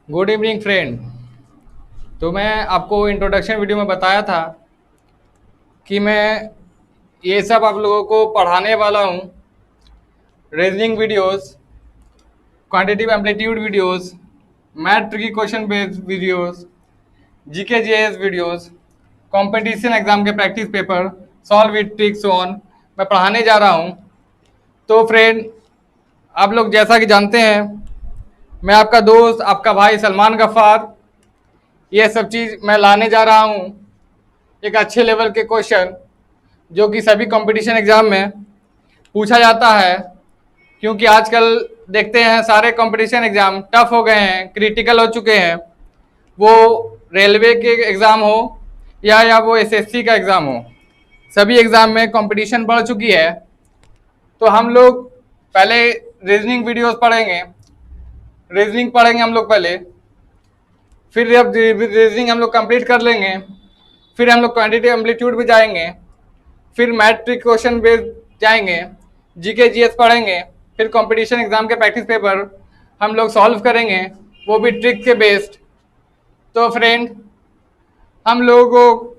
Good evening friend. तो मैं आपको इंट्रोडक्शन वीडियो में बताया था कि मैं ये सब आप लोगों को पढ़ाने वाला हूँ। Reasoning videos, quantitative amplitude videos, math tricky question based videos, GK GS videos, competition exam के practice paper, solve with tricks on मैं पढ़ाने जा रहा हूँ। तो फ्रेंड, आप लोग जैसा कि जानते हैं, मैं आपका दोस्त, आपका भाई सलमान गफ्फार, ये सब चीज़ मैं लाने जा रहा हूँ। एक अच्छे लेवल के क्वेश्चन जो कि सभी कंपटीशन एग्जाम में पूछा जाता है, क्योंकि आजकल देखते हैं सारे कंपटीशन एग्जाम टफ हो गए हैं, क्रिटिकल हो चुके हैं। वो रेलवे के एग्ज़ाम हो या वो एसएससी का एग्ज़ाम हो, सभी एग्ज़ाम में कंपटीशन बढ़ चुकी है। तो हम लोग पहले रीजनिंग पढ़ेंगे हम लोग पहले। फिर जब रीजनिंग हम लोग कंप्लीट कर लेंगे, फिर हम लोग क्वांटिटी एम्पलीट्यूड भी जाएंगे, फिर मैट्रिक क्वेश्चन बेस जाएंगे, जीके जीएस पढ़ेंगे, फिर कंपटीशन एग्जाम के प्रैक्टिस पेपर हम लोग सॉल्व करेंगे, वो भी ट्रिक के बेस्ड। तो फ्रेंड, हम लोगों को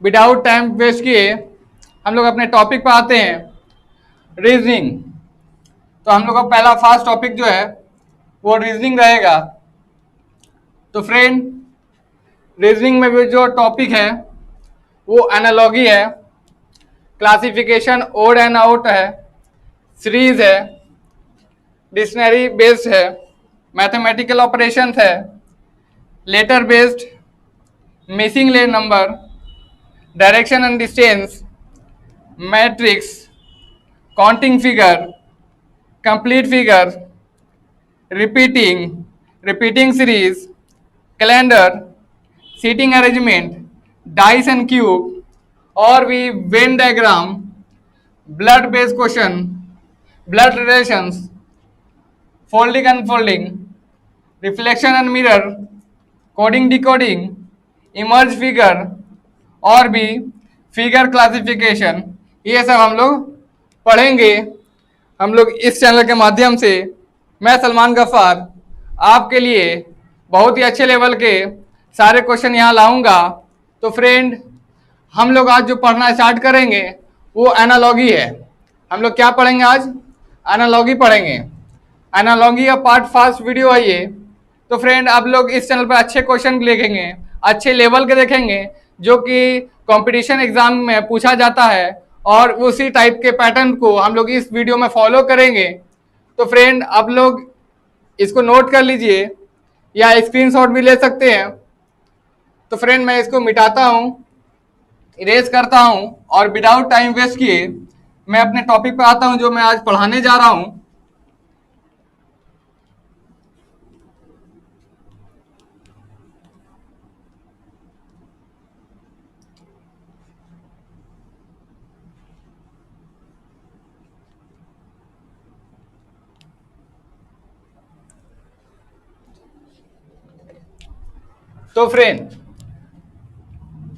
विदाउट टाइम वेस्ट किए हम लोग अपने टॉपिक पर आते हैं, रीजनिंग। तो हम लोग का पहला फर्स्ट टॉपिक जो है वो रीजनिंग रहेगा। तो फ्रेंड, रीजनिंग में भी जो टॉपिक है वो एनालॉगी है, क्लासिफिकेशन ओड एंड आउट है, सीरीज है, डिक्शनरी बेस्ड है, मैथमेटिकल ऑपरेशंस है, लेटर बेस्ड, मिसिंग ले number, direction and distance, matrix, counting figure, complete figure, repeating series, calendar, seating arrangement, dice and cube, और भी Venn diagram, blood based question, blood relations, folding unfolding, reflection and mirror, coding decoding, emerge figure, और भी figure classification, ये सब हम लोग पढ़ेंगे। हम लोग इस चैनल के माध्यम से, मैं सलमान गफ्फार आपके लिए बहुत ही अच्छे लेवल के सारे क्वेश्चन यहाँ लाऊंगा। तो फ्रेंड, हम लोग आज जो पढ़ना स्टार्ट करेंगे वो एनालॉगी है। हम लोग क्या पढ़ेंगे आज? एनालॉगी पढ़ेंगे। एनालॉगी का पार्ट फर्स्ट वीडियो है ये। तो फ्रेंड, आप लोग इस चैनल पर अच्छे क्वेश्चन देखेंगे, अच्छे लेवल के देखेंगे, जो कि कंपटीशन एग्जाम में पूछा जाता है, और उसी टाइप के पैटर्न को हम लोग इस वीडियो में फॉलो करेंगे। तो फ्रेंड, आप लोग इसको नोट कर लीजिए या स्क्रीनशॉट भी ले सकते हैं। तो फ्रेंड, मैं इसको मिटाता हूँ, इरेज करता हूँ, और विदाउट टाइम वेस्ट किए मैं अपने टॉपिक पर आता हूँ जो मैं आज पढ़ाने जा रहा हूँ। तो फ्रेंड,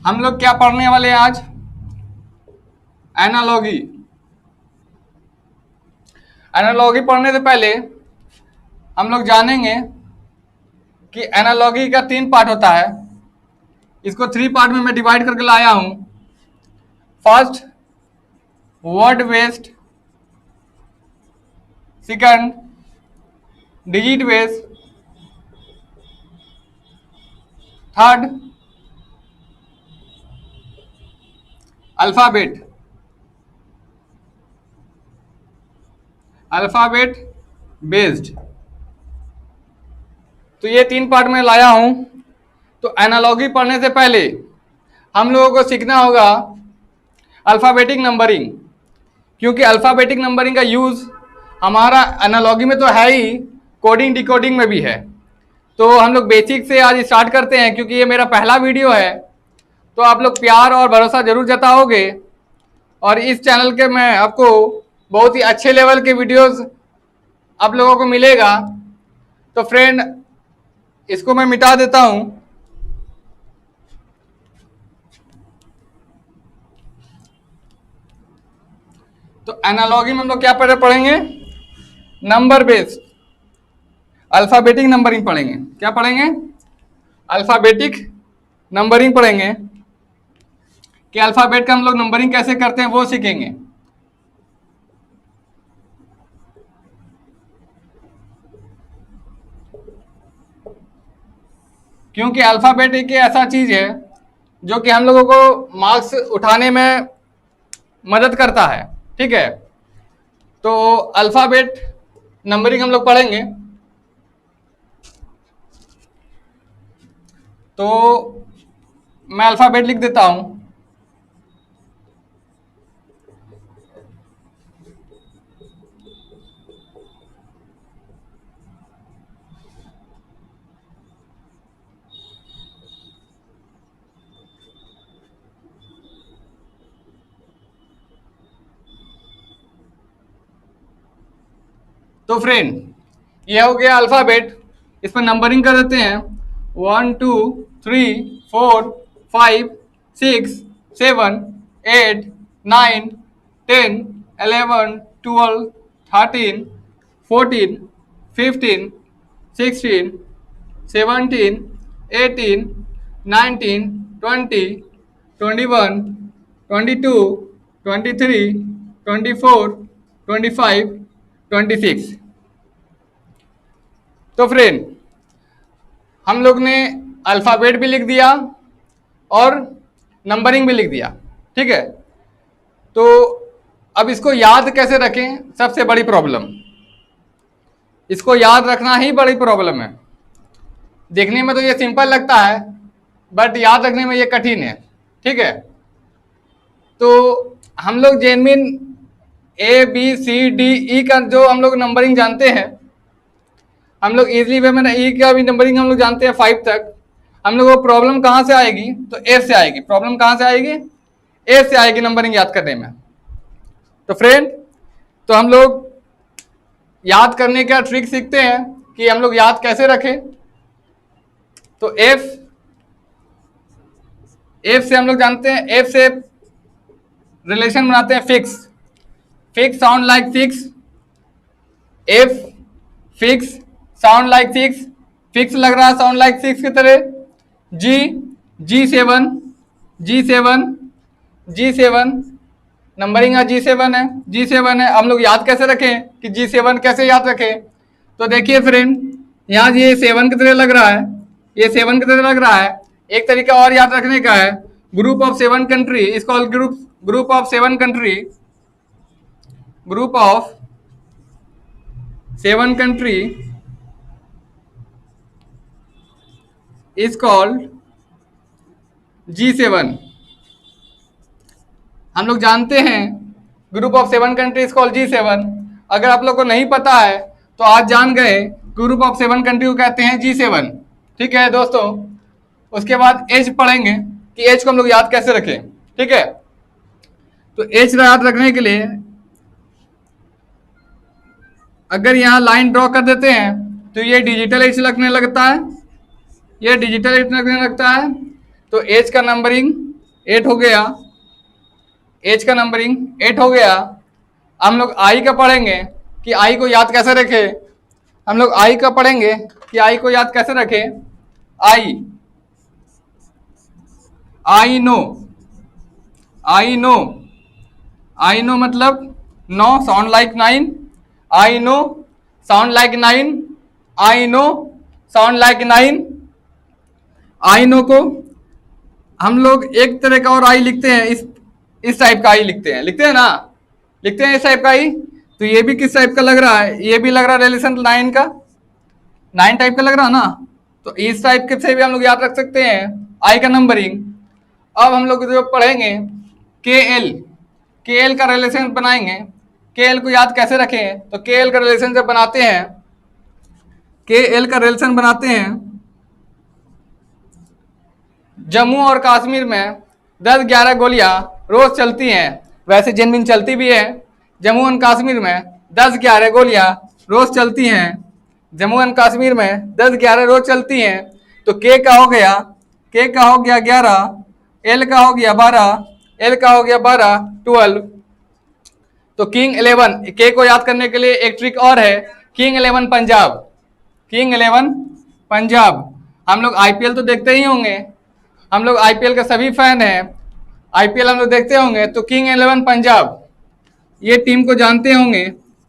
हम लोग क्या पढ़ने वाले हैं आज? एनालॉगी। एनालॉगी पढ़ने से पहले हम लोग जानेंगे कि एनालॉगी का 3 पार्ट होता है। इसको 3 पार्ट में मैं डिवाइड करके लाया हूं। First, word based, second, digit based, third, alphabet alphabet based. तो ये 3 पार्ट में लाया हूं। तो एनालॉगी पढ़ने से पहले हम लोगों को सीखना होगा अल्फाबेटिक नंबरिंग, क्योंकि अल्फाबेटिक नंबरिंग का यूज हमारा एनालॉगी में तो है ही, कोडिंग डिकोडिंग में भी है। तो हम लोग बेसिक से आज स्टार्ट करते हैं, क्योंकि ये मेरा पहला वीडियो है। तो आप लोग प्यार और भरोसा जरूर जताओगे, और इस चैनल के मैं आपको बहुत ही अच्छे लेवल के वीडियोस आप लोगों को मिलेगा। तो फ्रेंड, इसको मैं मिटा देता हूं। तो एनालॉगी में हम लोग क्या पढ़ेंगे? Number based. अल्फाबेटिक नंबरिंग पढ़ेंगे। क्या पढ़ेंगे? अल्फाबेटिक नंबरिंग पढ़ेंगे कि अल्फाबेट का हम लोग नंबरिंग कैसे करते हैं वो सीखेंगे। क्योंकि अल्फाबेट एक ऐसा चीज है जो कि हम लोगों को मार्क्स उठाने में मदद करता है। ठीक है, तो अल्फाबेट नंबरिंग हम लोग पढ़ेंगे। तो मैं अल्फाबेट लिख देता हूं। तो फ्रेंड, ये हो गया अल्फाबेट। इस पर नंबरिंग कर देते हैं। 1 2 3 4 5 6 7 8 9 10 11 12 13 14 15 16 17 18 19 20 21 22 23 24 25 26। तो फ्रेंड, हम लोग ने अल्फाबेट भी लिख दिया और नंबरिंग भी लिख दिया। ठीक है, तो अब इसको याद कैसे रखें, सबसे बड़ी प्रॉब्लम। इसको याद रखना ही बड़ी प्रॉब्लम है। देखने में तो ये सिंपल लगता है, बट याद रखने में ये कठिन है। ठीक है, तो हम लोग genuine A B C D E का जो हम लोग नंबरिंग जानते हैं, हम लोग इजीली वे में ई का भी नंबरिंग हम लोग जानते हैं 5 तक। हम लोग को प्रॉब्लम कहाँ से आएगी? तो एफ से आएगी। प्रॉब्लम कहाँ से आएगी? एफ से आएगी नंबरिंग याद करने में। तो फ्रेंड, तो हम लोग याद करने का ट्रिक सीखते हैं कि हम लोग याद कैसे रखें। तो एफ से हम लोग जानते हैं, एफ से रिलेशन बनाते हैं fix. Fix sound like fix. F fix sound like six. Fix लग रहा है साउंड लाइक सिक्स की तरह। G7 नंबरिंग है G7 है। G7 है। हम लोग याद कैसे रखें कि G7 कैसे याद रखें? तो देखिए फ्रेंड, यहाँ ये 7 की तरह लग रहा है, ये 7 की तरह लग रहा है। एक तरीका और याद रखने का है, group of 7 country is called group of 7 country. Group of 7 country is called G7। हम लोग जानते हैं group of 7 countries called G7। अगर आप लोग को नहीं पता है तो आज जान गए, ग्रुप ऑफ 7 कंट्री को कहते हैं G7। ठीक है दोस्तों, उसके बाद एच पढ़ेंगे कि एच को हम लोग याद कैसे रखें। ठीक है, तो एच याद रखने के लिए अगर यहाँ लाइन ड्रॉ कर देते हैं तो ये डिजिटल एच लगने लगता है, ये डिजिटल एच लगने लगता है। तो एच का नंबरिंग 8 हो गया, एच का नंबरिंग 8 हो गया। हम लोग आई का पढ़ेंगे कि आई को याद कैसे रखें। हम लोग आई का पढ़ेंगे कि आई को याद कैसे रखें। आई नो मतलब 9 sound like 9। I know sound like 9। I know sound like 9। I know को हम लोग एक तरह का और आई लिखते हैं, इस टाइप का आई लिखते हैं ना, लिखते हैं इस टाइप का आई। तो ये भी किस टाइप का लग रहा है? ये भी लग रहा है रिलेशन 9 का, 9 टाइप का लग रहा है ना। तो इस टाइप के से भी हम लोग याद रख सकते हैं आई का नंबरिंग। अब हम लोग जो पढ़ेंगे के एल का रिलेशन बनाएंगे। के एल को याद कैसे रखें? तो के एल का रिलेशन जब बनाते हैं, के एल का रिलेशन बनाते हैं, जम्मू और कश्मीर में 10-11 गोलियां रोज चलती हैं। वैसे जेनविन चलती भी है। जम्मू एंड कश्मीर में 10-11 गोलियां रोज चलती हैं। जम्मू एंड कश्मीर में 10-11 रोज चलती हैं। तो के का हो गया 11, एल का हो गया 12, एल का हो गया 12, 12। तो किंग 11, के को याद करने के लिए एक ट्रिक और है, किंग 11 पंजाब। किंग 11 पंजाब। हम लोग आईपीएल तो देखते ही होंगे, हम लोग आईपीएल के सभी फैन हैं, आईपीएल हम लोग देखते होंगे, तो किंग 11 पंजाब ये टीम को जानते होंगे।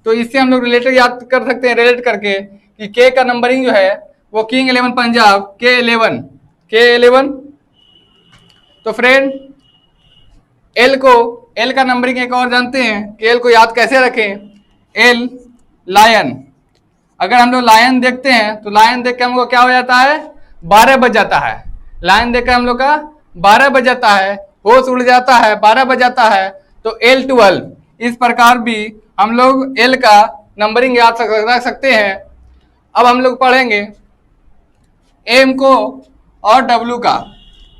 तो इससे हम लोग रिलेटेड याद कर सकते हैं, रिलेट करके कि के का नंबरिंग जो है वो किंग 11 पंजाब के 11। तो फ्रेंड एल का नंबरिंग एक और जानते हैं कि एल को याद कैसे रखें। एल लायन, अगर हम लोग लायन देखते हैं तो लायन देख के हम लोग क्या हो जाता है, 12 बज जाता है। लायन देख के हम लोग का 12 बज जाता है, होश उड़ जाता है, 12 बज जाता है। तो L12 इस प्रकार भी हम लोग एल का नंबरिंग याद रख सकते हैं। अब हम लोग पढ़ेंगे एम को और डब्ल्यू का।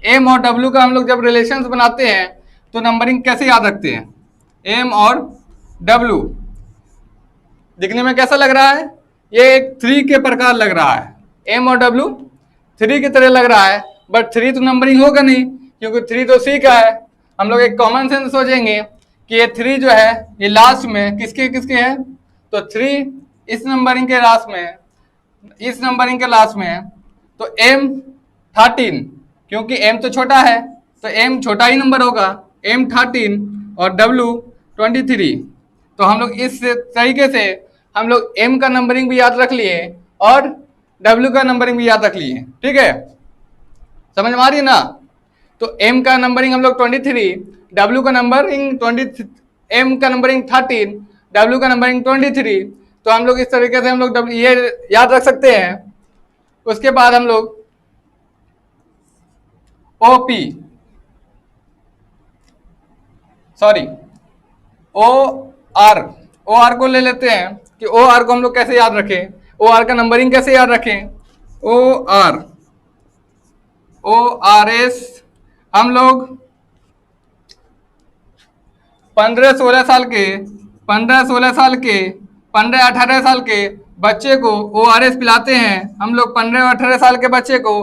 एम और डब्ल्यू का हम लोग जब रिलेशंस बनाते हैं तो नंबरिंग कैसे याद रखते हैं। एम और डब्ल्यू दिखने में कैसा लग रहा है, ये एक 3 के प्रकार लग रहा है। एम और डब्ल्यू 3 की तरह लग रहा है, बट 3 तो नंबरिंग होगा नहीं क्योंकि 3 तो सी का है। हम लोग एक कॉमन सेंस सोचेंगे कि ये 3 जो है ये लास्ट में किसके किसके है, तो 3 इस नंबरिंग के लास्ट में, इस नंबरिंग के लास्ट में है। तो एम 13 क्योंकि एम तो छोटा है तो एम छोटा ही नंबर होगा, एम 13 और डब्ल्यू 23। तो हम लोग इस तरीके से हम लोग एम का नंबरिंग भी याद रख लिए और डब्ल्यू का नंबरिंग भी याद रख लिए। ठीक है, समझ में आ रही है ना। तो एम का नंबरिंग हम लोग 23, डब्ल्यू का नंबरिंग 20, एम का नंबरिंग 13, डब्ल्यू का नंबरिंग 23। तो हम लोग इस तरीके से हम लोग ये याद रख सकते हैं। उसके बाद हम लोग ओपी, सॉरी ओ आर को ले लेते हैं कि ओ आर को हम लोग कैसे याद रखें, ओ आर का नंबरिंग कैसे याद रखें। ओ आर एस हम लोग 15-16 साल के 15-18 साल के बच्चे को ओ आर एस पिलाते हैं। हम लोग 15-18 साल के बच्चे को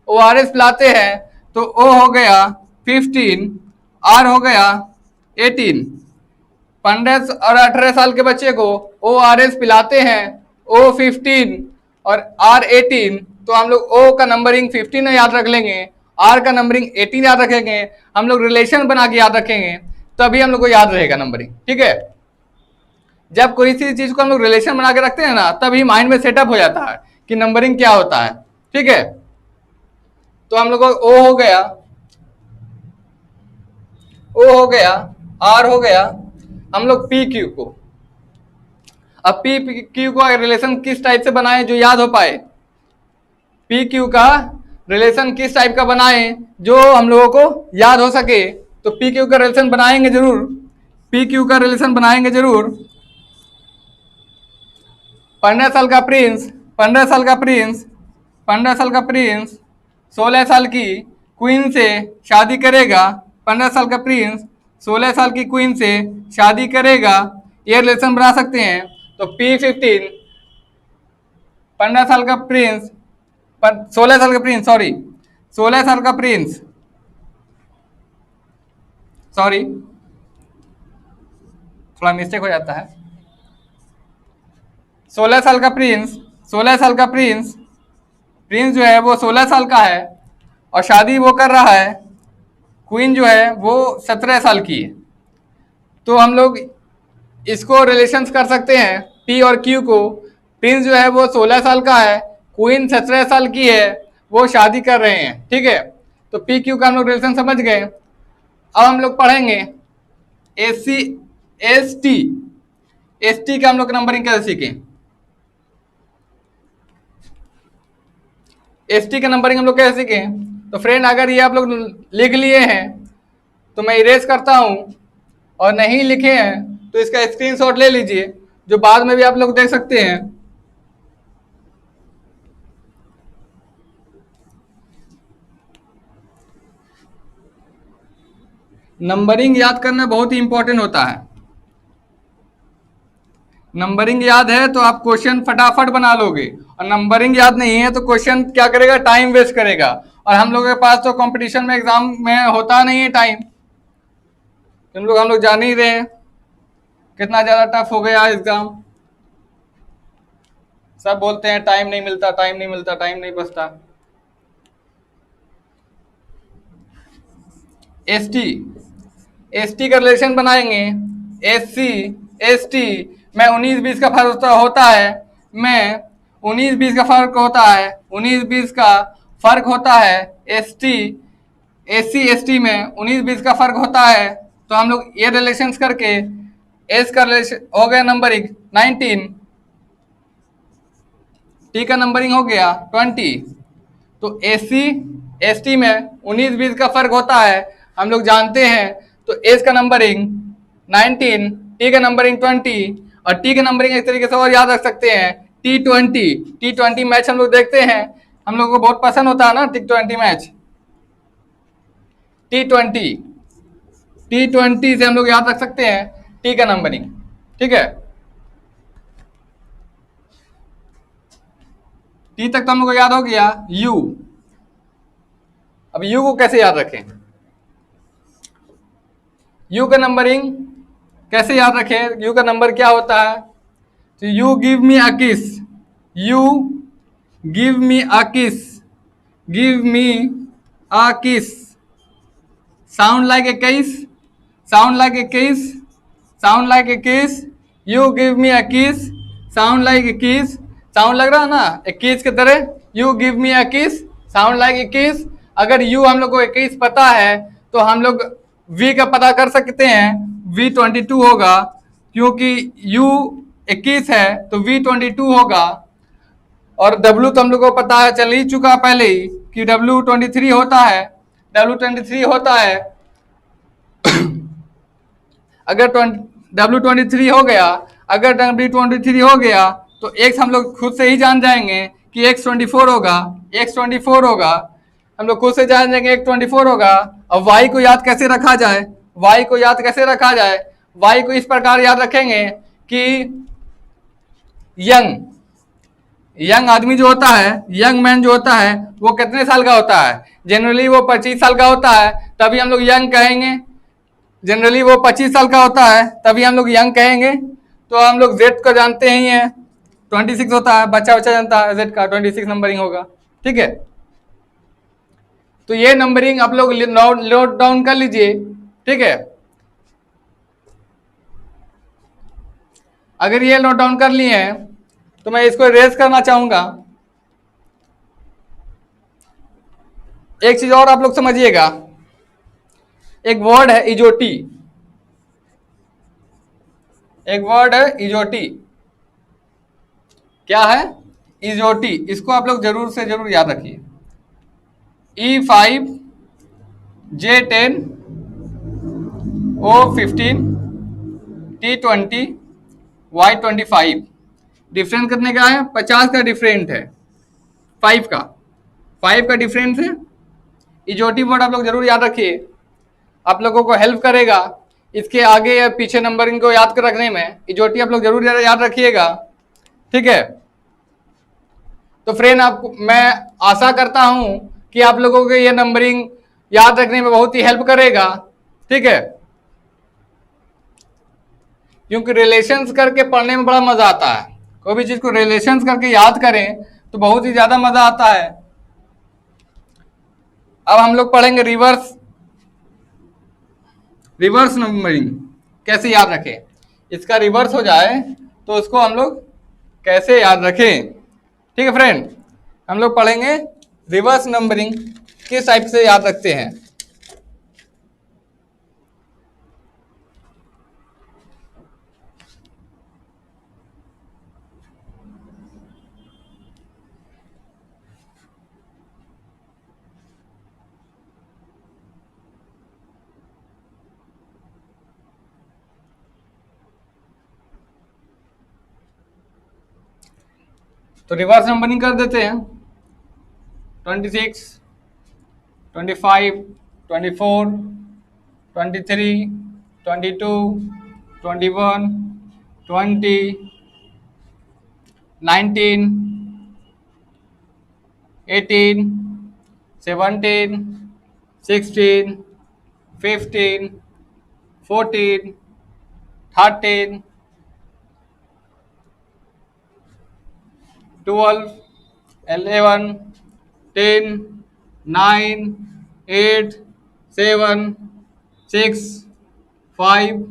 ओ आर एस पिलाते हैं तो ओ हो गया 15, आर हो गया 18। 15 और 18 साल के बच्चे को ओ आर एस पिलाते हैं, ओ 15 और आर 18। तो हम लोग ओ का नंबरिंग 15 याद रख लेंगे, आर का नंबरिंग 18 याद रखेंगे। हम लोग रिलेशन बना के याद रखेंगे तभी हम लोग को याद रहेगा नंबरिंग। ठीक है, जब कोई सी चीज को हम लोग रिलेशन बना के रखते हैं ना तभी माइंड में सेटअप हो जाता है कि नंबरिंग क्या होता है। ठीक है, तो हम लोग को ओ हो गया, ओ हो गया, आर हो गया। हम लोग पी क्यू को, अब पी क्यू को रिलेशन किस टाइप से बनाएं जो याद हो पाए, पी क्यू का रिलेशन किस टाइप का बनाएं जो हम लोगों को याद हो सके। तो पी क्यू का रिलेशन बनाएंगे जरूर, पी क्यू का रिलेशन बनाएंगे जरूर। 15 साल का प्रिंस 15 साल का प्रिंस 15 साल का प्रिंस 16 साल की क्वीन से शादी करेगा। 15 साल का प्रिंस 16 साल की क्वीन से शादी करेगा, ये रिलेशन बना सकते हैं। तो P15 15 साल का प्रिंस 16 साल का प्रिंस, सॉरी 16 साल का प्रिंस, सॉरी थोड़ा मिस्टेक हो जाता है। 16 साल का प्रिंस 16 साल का प्रिंस प्रिंस जो है वो 16 साल का है और शादी वो कर रहा है, क्वीन जो है वो 17 साल की है। तो हम लोग इसको रिलेशंस कर सकते हैं पी और क्यू को। प्रिंस जो है वो 16 साल का है, क्वीन 17 साल की है, वो शादी कर रहे हैं। ठीक है, तो पी क्यू का हम लोग रिलेशन समझ गए। अब हम लोग पढ़ेंगे S C S T. S T का हम लोग नंबरिंग कैसे सीखें, एस टी का नंबरिंग हम लोग कैसे सीखें। तो फ्रेंड अगर ये आप लोग लिख लिए हैं तो मैं इरेज करता हूं, और नहीं लिखे हैं तो इसका स्क्रीनशॉट ले लीजिए जो बाद में भी आप लोग देख सकते हैं। नंबरिंग याद करना बहुत ही इंपॉर्टेंट होता है। नंबरिंग याद है तो आप क्वेश्चन फटाफट बना लोगे, और नंबरिंग याद नहीं है तो क्वेश्चन क्या करेगा, टाइम वेस्ट करेगा। और हम लोगों के पास तो कंपटीशन में एग्जाम में होता नहीं है टाइम, हम लोग जान ही रहे हैं कितना ज़्यादा टफ हो गया एग्जाम। सब बोलते हैं टाइम नहीं मिलता, टाइम नहीं मिलता, टाइम नहीं बचता। एस टी, एस टी का रिलेशन बनाएंगे। एस सी, एस टी में 19-20 का फर्क होता है, में 19-20 का फर्क होता है, 19-20 का फर्क होता है। S T, S C S T में 19-20 का फर्क होता है। तो हम लोग ये रिलेशंस करके एस का रिलेशन हो गया नंबरिंग 19, टी का नंबरिंग हो गया 20। तो एस सी एस टी में 19-20 का फर्क होता है, हम लोग जानते हैं। तो एस का नंबरिंग 19, टी का नंबरिंग 20, और टी का नंबरिंग एक तरीके से और याद रख सकते हैं T20। T20 मैच हम लोग देखते हैं, हम लोगों को बहुत पसंद होता है ना T20 मैच। T20, T20 से हम लोग याद रख सकते हैं टी का नंबरिंग। ठीक है, टी तक तो हम लोग को याद हो गया। यू, अब यू को कैसे याद रखें? यू का नंबरिंग कैसे याद रखें? यू का नंबर क्या होता है? तो यू गिव मी अ किस, यू गिव मी अ किस, गिव मी अ किस, साउंड लाइक ए किस, साउंड लाइक ए किस, साउंड लाइक ए किस, यू गिव मी अ किस, साउंड लाइक ए किस, साउंड लग रहा है ना एक किस की तरह। यू गिव मी अ किस, साउंड लाइक ए किस। अगर यू हम लोग को 21 पता है तो हम लोग वी का पता कर सकते हैं, V22 होगा, क्योंकि यू 21 है तो V22 होगा। और W तो हम लोग को पता है, चल ही चुका पहले ही कि W23 होता है, W23 होता है। अगर W23 हो गया, अगर W23 हो गया तो X हम लोग खुद से ही जान जाएंगे कि X24 होगा, X24 होगा, हम लोग खुद से जान जाएंगे X24 होगा। और Y को याद कैसे रखा जाए? Y को याद कैसे रखा जाए? Y को इस प्रकार याद रखेंगे कि यंग, यंग आदमी जो होता है, यंग मैन जो होता है वो कितने साल का होता है? जनरली वो 25 साल का होता है, तभी हम लोग यंग कहेंगे। जनरली वो 25 साल का होता है तभी हम लोग यंग कहेंगे। तो हम लोग जेड को जानते ही हैं, 26 होता है, बच्चा बच्चा जानता है जेड का 26 नंबरिंग होगा। ठीक है, तो ये नंबरिंग आप लोग नोट डाउन कर लीजिए। ठीक है, अगर ये नोट डाउन कर लिए हैं तो मैं इसको रेज करना चाहूंगा। एक चीज और आप लोग समझिएगा, एक वर्ड है इजोटी, एक वर्ड है इजोटी। क्या है? इजोटी। इसको आप लोग जरूर से जरूर याद रखिए। E5, J10, O15, T20, Y25। Difference कितने का है? 50 का डिफरेंट है, 5 का, 5 का डिफरेंस है। इजोटी वर्ड आप लोग जरूर याद रखिए, आप लोगों को हेल्प करेगा इसके आगे या पीछे नंबरिंग को याद कर रखने में। इजोटी आप लोग जरूर याद रखिएगा। ठीक है, तो फ्रेंड आपको मैं आशा करता हूं कि आप लोगों को ये नंबरिंग याद रखने में बहुत ही हेल्प करेगा। ठीक है, क्योंकि रिलेशंस करके पढ़ने में बड़ा मजा आता है, कोई भी चीज को रिलेशंस करके याद करें तो बहुत ही ज्यादा मजा आता है। अब हम लोग पढ़ेंगे रिवर्स, रिवर्स नंबरिंग कैसे याद रखें। इसका रिवर्स हो जाए तो उसको हम लोग कैसे याद रखें। ठीक है फ्रेंड, हम लोग पढ़ेंगे रिवर्स नंबरिंग किस टाइप से याद रखते हैं। तो रिवर्स नंबरिंग कर देते हैं। 26, 25, 24, 23, 22, 21, 20, 19, 18, 17, 16, 15, 14, 13, 12, 11, 10, 9, 8, 7, 6, 5,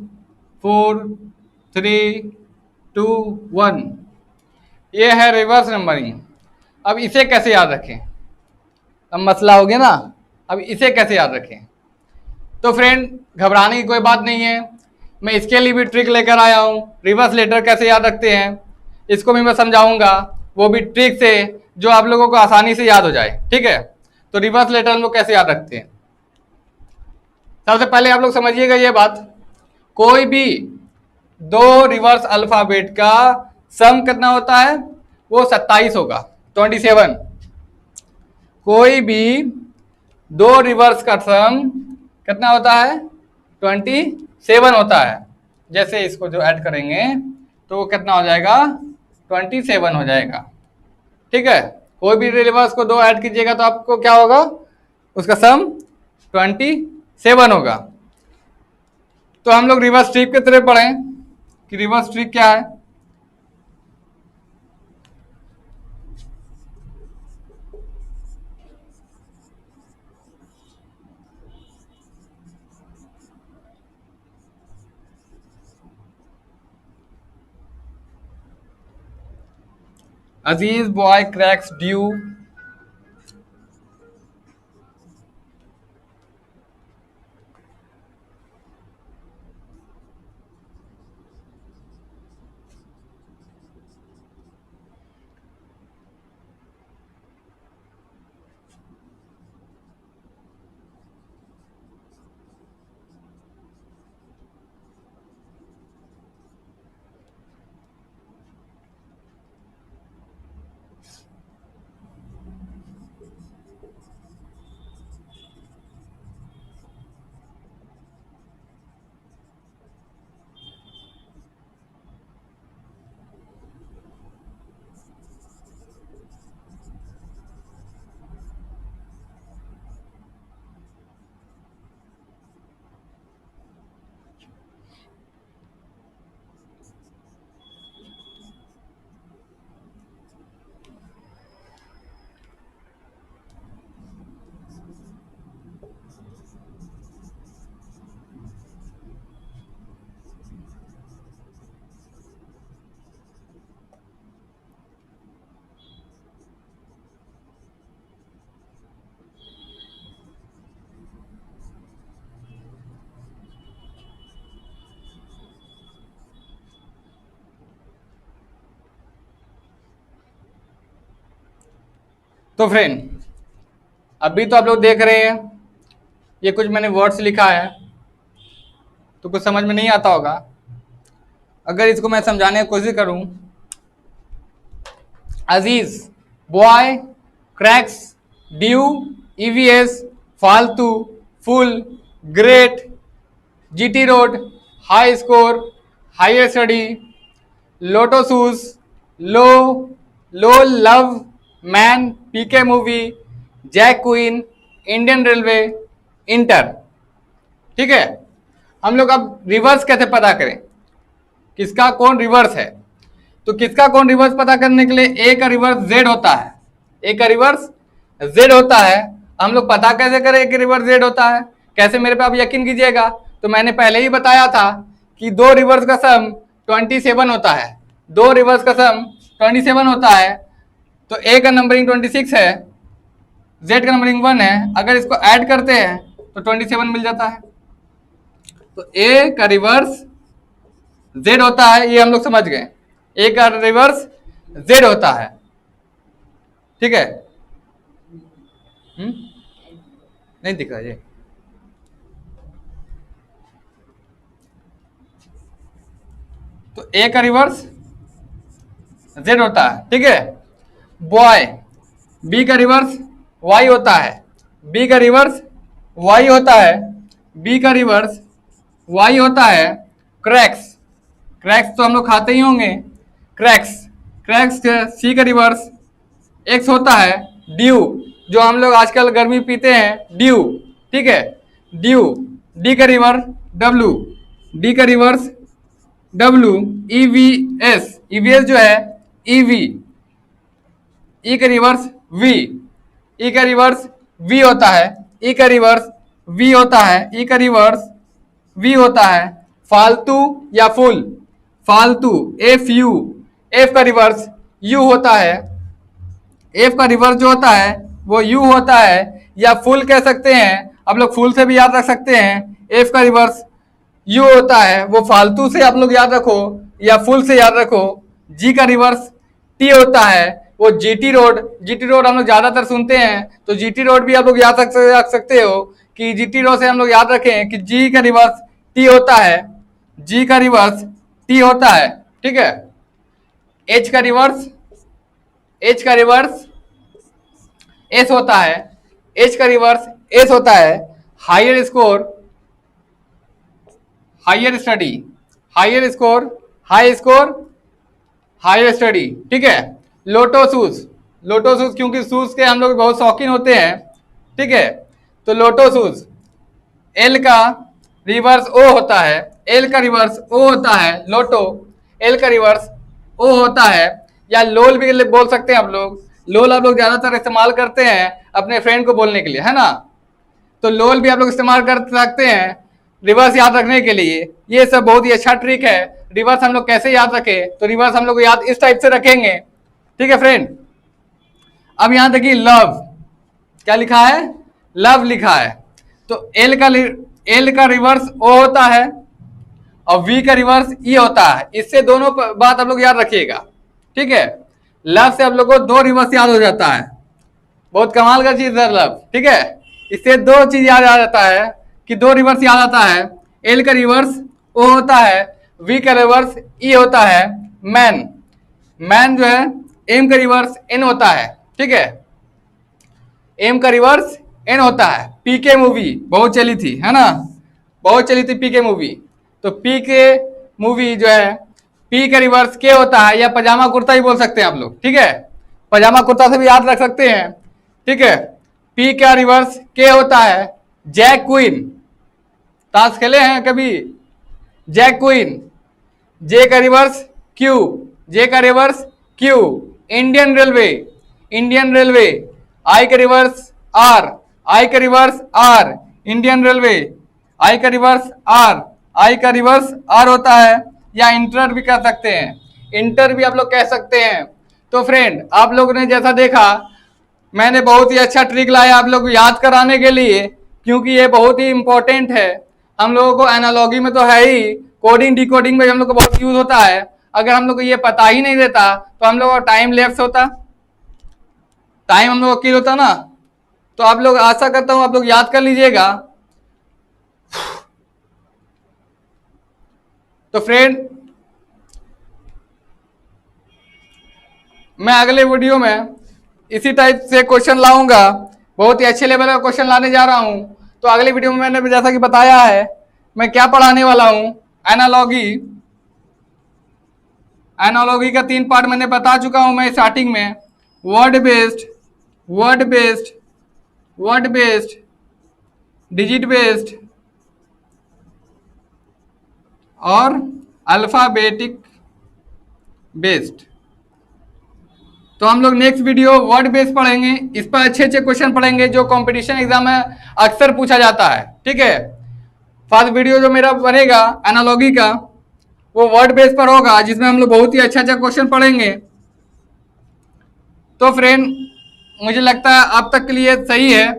4, 3, 2, 1। ये है रिवर्स नंबरिंग। अब इसे कैसे याद रखें? अब मसला हो गया ना, अब इसे कैसे याद रखें? तो फ्रेंड, घबराने की कोई बात नहीं है, मैं इसके लिए भी ट्रिक लेकर आया हूँ। रिवर्स लेटर कैसे याद रखते हैं इसको भी मैं समझाऊंगा, वो भी ट्रिक से जो आप लोगों को आसानी से याद हो जाए। ठीक है, तो रिवर्स लेटर हम लोग कैसे याद रखते हैं? सबसे पहले आप लोग समझिएगा ये बात, कोई भी दो रिवर्स अल्फाबेट का सम कितना होता है? वो 27 होगा, 27। कोई भी दो रिवर्स का सम कितना होता है? 27 होता है। जैसे इसको जो ऐड करेंगे तो वो कितना हो जाएगा? 27 हो जाएगा। ठीक है, कोई भी रिवर्स को दो ऐड कीजिएगा तो आपको क्या होगा? उसका सम 27 होगा। तो हम लोग रिवर्स ट्रिक की तरफ पढ़ें कि रिवर्स ट्रिक क्या है। अजीज बॉय क्रैक्स ड्यू। तो फ्रेंड, अभी तो आप लोग देख रहे हैं ये कुछ मैंने वर्ड्स लिखा है तो कुछ समझ में नहीं आता होगा। अगर इसको मैं समझाने की कोशिश करूं, Aziz boy cracks due, EVS फालतू, full, great, GT road, high score, higher study, लोटोसूस, low, low love, man, PK movie, jack queen, Indian railway, inter. ठीक है, हम लोग अब रिवर्स कैसे पता करें, किसका कौन रिवर्स है? तो किसका कौन रिवर्स पता करने के लिए ए का रिवर्स जेड होता है। ए का रिवर्स जेड होता है। हम लोग पता कैसे करें कि रिवर्स जेड होता है? कैसे, मेरे पे आप यकीन कीजिएगा, तो मैंने पहले ही बताया था कि दो रिवर्स का सम 27 होता है। दो रिवर्स का सम 27 होता है। तो ए का नंबरिंग 26 है, जेड का नंबरिंग 1 है। अगर इसको ऐड करते हैं तो 27 मिल जाता है। तो ए का रिवर्स जेड होता है, ये हम लोग समझ गए। ए का रिवर्स जेड होता है। ठीक है, नहीं दिख रहा ये। तो ए का रिवर्स जेड होता है। ठीक है, बॉय, बी का रिवर्स वाई होता है। बी का रिवर्स वाई होता है। बी का रिवर्स वाई होता है। क्रैक्स, क्रैक्स तो हम लोग खाते ही होंगे। क्रैक्स, क्रैक्स सी का रिवर्स एक्स होता है। ड्यू, जो हम लोग आजकल गर्मी पीते हैं, ड्यू। ठीक है, ड्यू। डी का रिवर्स डब्लू, डी का रिवर्स डब्लू। ईवीएस, ईवीएस जो है ईवी, ई का रिवर्स वी, ई का रिवर्स वी होता है, ई का रिवर्स वी होता है, ई का रिवर्स वी होता है। फालतू या फुल, फालतू एफ यू, एफ का रिवर्स यू होता है, एफ का रिवर्स जो होता है वो यू होता है, या फुल कह सकते हैं, आप लोग फुल से भी याद रख सकते हैं। एफ का रिवर्स यू होता है, वो फालतू से आप लोग याद रखो या फुल से याद रखो। जी का रिवर्स टी होता है, वो जीटी रोड, जीटी रोड हम लोग ज्यादातर सुनते हैं, तो जीटी रोड भी आप लोग याद रख सकते हो कि जीटी रोड से हम लोग याद रखें कि जी का रिवर्स टी होता है, जी का रिवर्स टी होता है, ठीक है। एच का रिवर्स, एच का रिवर्स एस होता है, एच का रिवर्स एस होता है। Higher score, higher study, higher score, high score, higher study, ठीक है। लोटो शूज, लोटो शूज क्योंकि शूज के हम लोग बहुत शौकीन होते हैं, ठीक है। तो लोटो शूज, एल का रिवर्स ओ होता है, एल का रिवर्स ओ होता है लोटो, एल का रिवर्स ओ होता है। या लोल भी बोल सकते हैं आप लोग, लोल आप लोग ज्यादातर इस्तेमाल करते हैं अपने फ्रेंड को बोलने के लिए, है ना। तो लोल भी आप लोग इस्तेमाल कर सकते हैं रिवर्स याद रखने के लिए। ये सब बहुत ही अच्छा ट्रिक है। रिवर्स हम लोग कैसे याद रखें, तो रिवर्स हम लोग याद इस टाइप से रखेंगे, ठीक है फ्रेंड। अब यहां देखिए लव, क्या लिखा है, लव लिखा है, तो एल का रिवर्स ओ होता है और वी का रिवर्स ई होता है। इससे दोनों बात आप लोग याद रखिएगा, ठीक है। लव से आप लोग को दो रिवर्स याद हो जाता है, बहुत कमाल का चीज है लव, ठीक है। इससे दो चीज याद आ जाता है कि दो रिवर्स याद आता है। एल का रिवर्स ओ होता है, वी का रिवर्स ई होता है। मैन, मैन जो है एम का रिवर्स एन होता है, ठीक है, एम का रिवर्स एन होता है। पीके मूवी बहुत चली थी, है ना, बहुत चली थी पीके मूवी। तो पीके मूवी जो है, पी का रिवर्स के होता है, या पजामा कुर्ता ही बोल सकते हैं आप लोग, ठीक है। पजामा कुर्ता से भी याद रख सकते हैं, ठीक है। पी का रिवर्स के होता है। जैक क्वीन, ताश खेले हैं कभी, जैक क्वीन। जे का रिवर्स क्यू, जे का reverse Q. Indian railway, Indian railway. I का रिवर्स आर, आई का reverse R, Indian railway. I का रिवर्स आर, आई का रिवर्स आर होता है। या इंटर भी कर सकते हैं, इंटर भी आप लोग कह सकते हैं। तो फ्रेंड आप लोगों ने जैसा देखा, मैंने बहुत ही अच्छा ट्रिक लाया आप लोग को याद कराने के लिए, क्योंकि ये बहुत ही इंपॉर्टेंट है। हम लोगों को एनालॉगी में तो है ही, कोडिंग डिकोडिंग में हम लोग को बहुत यूज होता है। अगर हम लोग को ये पता ही नहीं रहता तो हम लोग का टाइम लैप्स होता, टाइम हम लोग को किल होता ना। तो आप लोग, आशा करता हूं आप लोग याद कर लीजिएगा। तो फ्रेंड मैं अगले वीडियो में इसी टाइप से क्वेश्चन लाऊंगा, बहुत ही अच्छे लेवल का क्वेश्चन लाने जा रहा हूं। तो अगले वीडियो में मैंने जैसा कि बताया है मैं क्या पढ़ाने वाला हूं, एनालॉगी। एनालॉगी का 3 पार्ट मैंने बता चुका हूं मैं स्टार्टिंग में। Word based, word based, word based, digit based और अल्फाबेटिक बेस्ड। तो हम लोग नेक्स्ट वीडियो वर्ड बेस्ड पढ़ेंगे, इस पर अच्छे अच्छे क्वेश्चन पढ़ेंगे जो कंपटीशन एग्जाम में अक्सर पूछा जाता है, ठीक है। फर्स्ट वीडियो जो मेरा बनेगा एनालॉगी का, वो वर्ड बेस पर होगा, जिसमें हम लोग बहुत ही अच्छा अच्छा क्वेश्चन पढ़ेंगे। तो फ्रेंड मुझे लगता है अब तक के लिए सही है।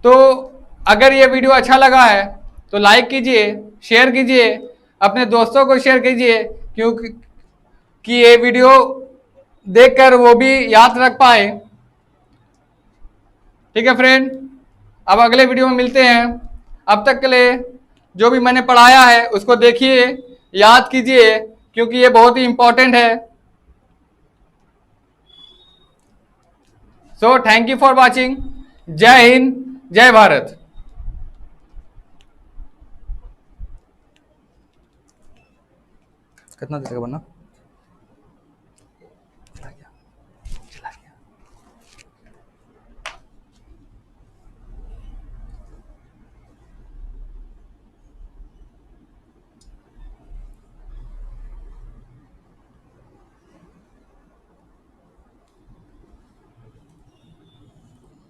तो अगर ये वीडियो अच्छा लगा है तो लाइक कीजिए, शेयर कीजिए, अपने दोस्तों को शेयर कीजिए, क्योंकि कि ये वीडियो देखकर वो भी याद रख पाए, ठीक है फ्रेंड। अब अगले वीडियो में मिलते हैं। अब तक के लिए जो भी मैंने पढ़ाया है उसको देखिए, याद कीजिए, क्योंकि ये बहुत ही इंपॉर्टेंट है। So thank you for watching. जय हिंद, जय भारत। कितना देर का बनना।